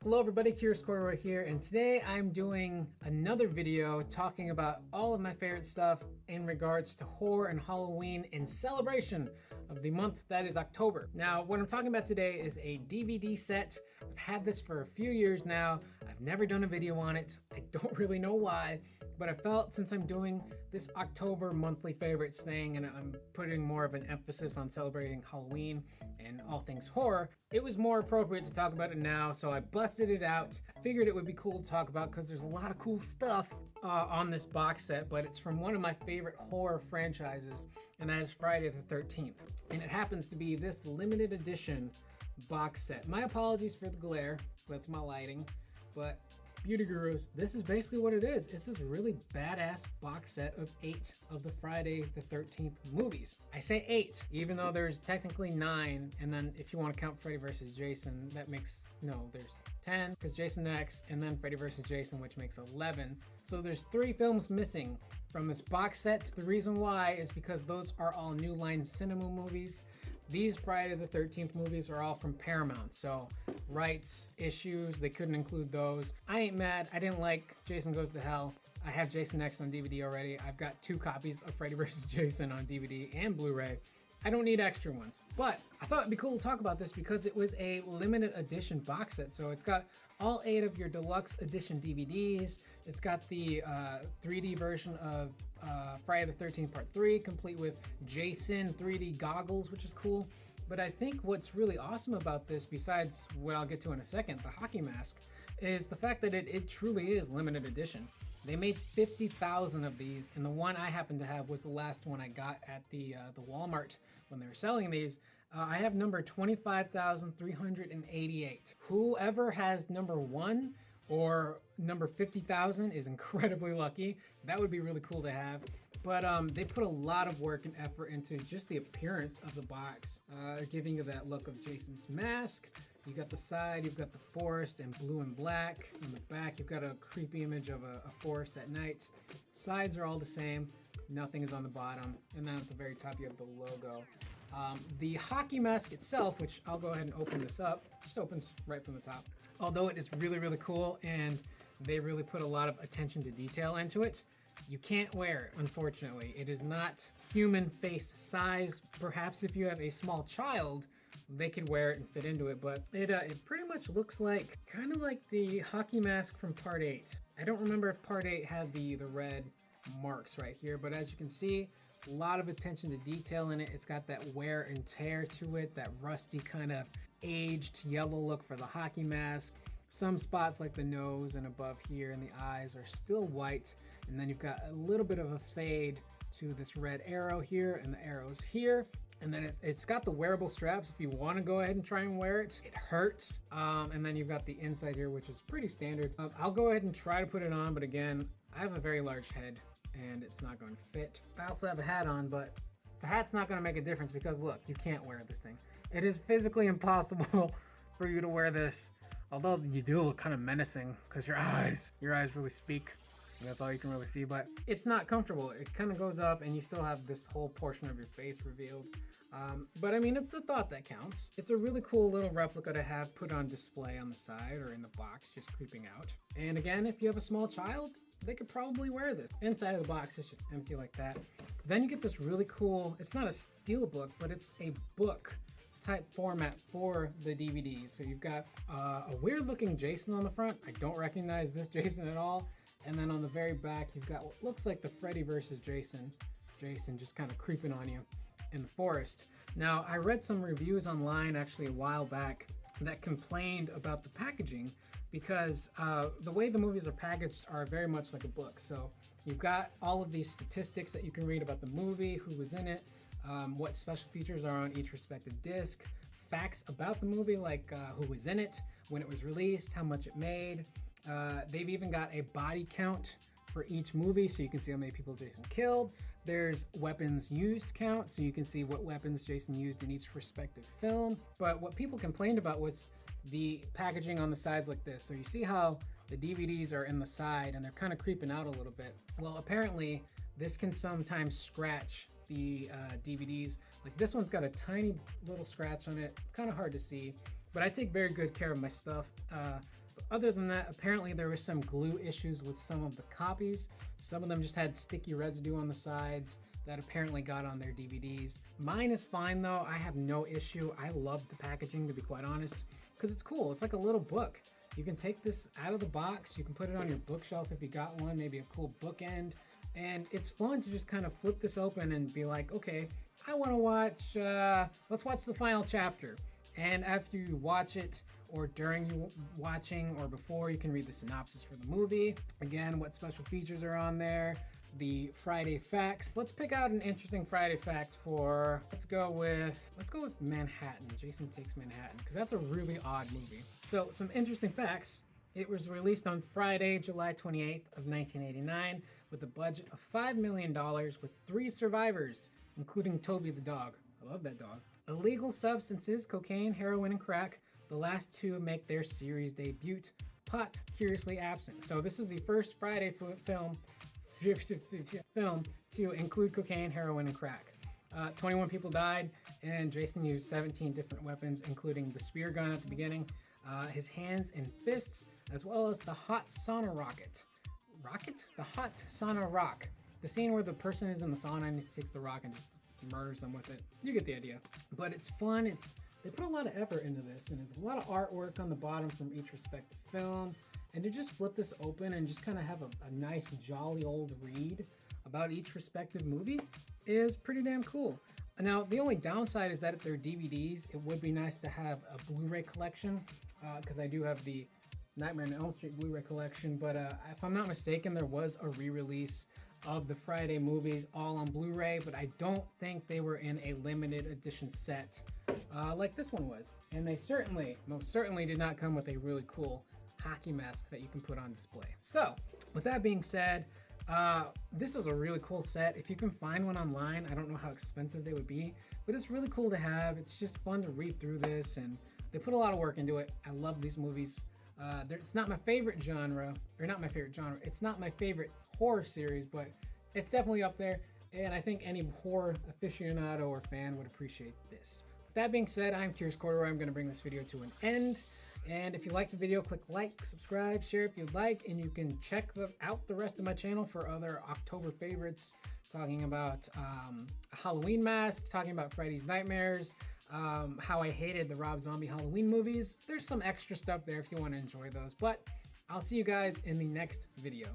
Hello everybody, Curious Corduroy here, and today I'm doing another video talking about all of my favorite stuff in regards to horror and Halloween in celebration of the month that is October. Now, what I'm talking about today is a DVD set. I've had this for a few years now. I've never done a video on it. I don't really know why, but I felt since I'm doing this October monthly favorites thing and I'm putting more of an emphasis on celebrating Halloween and all things horror, it was more appropriate to talk about it now, so I busted it out. I figured it would be cool to talk about because there's a lot of cool stuff on this box set, but it's from one of my favorite horror franchises, and that is Friday the 13th. And it happens to be this limited edition box set. My apologies for the glare, that's my lighting, but Beauty Gurus, this is basically what it is. It's this really badass box set of 8 of the Friday the 13th movies. I say 8, even though there's technically 9, and then if you want to count Freddy vs. Jason, that makes, no, there's 10, because Jason X, and then Freddy vs. Jason, which makes 11. So there's 3 films missing from this box set. The reason why is because those are all New Line Cinema movies. These Friday the 13th movies are all from Paramount, so rights issues, they couldn't include those. I ain't mad. I didn't like Jason Goes to Hell. I have Jason X on DVD already. I've got 2 copies of Freddy vs. Jason on DVD and Blu-ray. I don't need extra ones, but I thought it'd be cool to talk about this because it was a limited edition box set. So it's got all 8 of your deluxe edition DVDs. It's got the 3D version of Friday the 13th Part 3, complete with Jason 3D goggles, which is cool. But I think what's really awesome about this, besides what I'll get to in a second, the hockey mask, is the fact that it truly is limited edition. They made 50,000 of these, and the one I happen to have was the last one I got at the Walmart when they were selling these. I have number 25,388. Whoever has number 1 or number 50,000 is incredibly lucky. That would be really cool to have. But they put a lot of work and effort into just the appearance of the box, giving you that look of Jason's mask. You got the side, you've got the forest in blue and black. On the back, you've got a creepy image of a forest at night. Sides are all the same. Nothing is on the bottom. And then at the very top, you have the logo. The hockey mask itself, which I'll go ahead and open this up, just opens right from the top. Although it is really, really cool, and they really put a lot of attention to detail into it, you can't wear it, unfortunately. It is not human face size. Perhaps if you have a small child, they could wear it and fit into it, but it pretty much looks like, kind of like the hockey mask from Part 8. I don't remember if Part 8 had the red marks right here, but as you can see, a lot of attention to detail in it. It's got that wear and tear to it, that rusty kind of aged yellow look for the hockey mask. Some spots like the nose and above here and the eyes are still white, and then you've got a little bit of a fade to this red arrow here and the arrows here. And then it's got the wearable straps if you want to go ahead and try and wear it. It hurts. And then you've got the inside here, which is pretty standard. I'll go ahead and try to put it on, but again, I have a very large head and it's not going to fit. I also have a hat on, but the hat's not going to make a difference because look, you can't wear this thing. It is physically impossible for you to wear this. Although you do look kind of menacing because your eyes really speak. That's all you can really see, but it's not comfortable. It kind of goes up and you still have this whole portion of your face revealed. But I mean, it's the thought that counts. It's a really cool little replica to have put on display on the side or in the box, just creeping out. And again, if you have a small child, they could probably wear this. Inside of the box, it's just empty like that. Then you get this really cool, it's not a steel book, but it's a book type format for the DVDs. So you've got a weird looking Jason on the front. I don't recognize this Jason at all. And then on the very back, you've got what looks like the Freddy vs. Jason just kind of creeping on you in the forest. Now, I read some reviews online actually a while back that complained about the packaging because the way the movies are packaged are very much like a book. So you've got all of these statistics that you can read about the movie, who was in it, what special features are on each respective disc, facts about the movie like who was in it, when it was released, how much it made. They've even got a body count for each movie, so you can see how many people Jason killed. There's weapons used count, so you can see what weapons Jason used in each respective film. But what people complained about was the packaging on the sides like this. So you see how the DVDs are in the side and they're kind of creeping out a little bit. Well, apparently this can sometimes scratch the DVDs. Like this one's got a tiny little scratch on it. It's kind of hard to see, but I take very good care of my stuff. Other than that, apparently there was some glue issues with some of the copies. Some of them just had sticky residue on the sides that apparently got on their DVDs. Mine is fine though. I have no issue. I love the packaging, to be quite honest, because it's cool. It's like a little book. You can take this out of the box. You can put it on your bookshelf if you got one, maybe a cool bookend. And it's fun to just kind of flip this open and be like, okay, I want to watch, let's watch the final chapter. And after you watch it, or during you watching, or before, you can read the synopsis for the movie. Again, what special features are on there, the Friday facts. Let's pick out an interesting Friday fact for, let's go with Manhattan. Jason Takes Manhattan, because that's a really odd movie. So some interesting facts. It was released on Friday, July 28th of 1989, with a budget of $5 million, with 3 survivors, including Toby the dog. I love that dog. Illegal substances, cocaine, heroin, and crack. The last 2 make their series debut. Pot, curiously absent. So this is the first Friday film to include cocaine, heroin, and crack. 21 people died, and Jason used 17 different weapons, including the spear gun at the beginning, his hands and fists, as well as the hot sauna rocket. The hot sauna rock. The scene where the person is in the sauna and he takes the rock and just murders them with it. You get the idea. But it's fun. They put a lot of effort into this, and it's a lot of artwork on the bottom from each respective film. And to just flip this open and just kind of have a nice, jolly old read about each respective movie is pretty damn cool. Now, the only downside is that if they're DVDs, it would be nice to have a Blu-ray collection, because I do have the Nightmare on Elm Street Blu-ray collection. But if I'm not mistaken, there was a re-release of the Friday movies all on Blu-ray, but I don't think they were in a limited edition set like this one was. And they most certainly did not come with a really cool hockey mask that you can put on display. So, with that being said, this is a really cool set. If you can find one online, I don't know how expensive they would be, but it's really cool to have. It's just fun to read through this, and they put a lot of work into it. I love these movies. It's not my favorite genre, it's not my favorite horror series, but it's definitely up there, and I think any horror aficionado or fan would appreciate this. With that being said, I'm Curious Corduroy. I'm going to bring this video to an end, and if you like the video, click like, subscribe, share if you'd like, and you can check out the rest of my channel for other October favorites, talking about a Halloween mask, talking about Freddy's Nightmares, how I hated the Rob Zombie Halloween movies. There's some extra stuff there if you want to enjoy those, but I'll see you guys in the next video.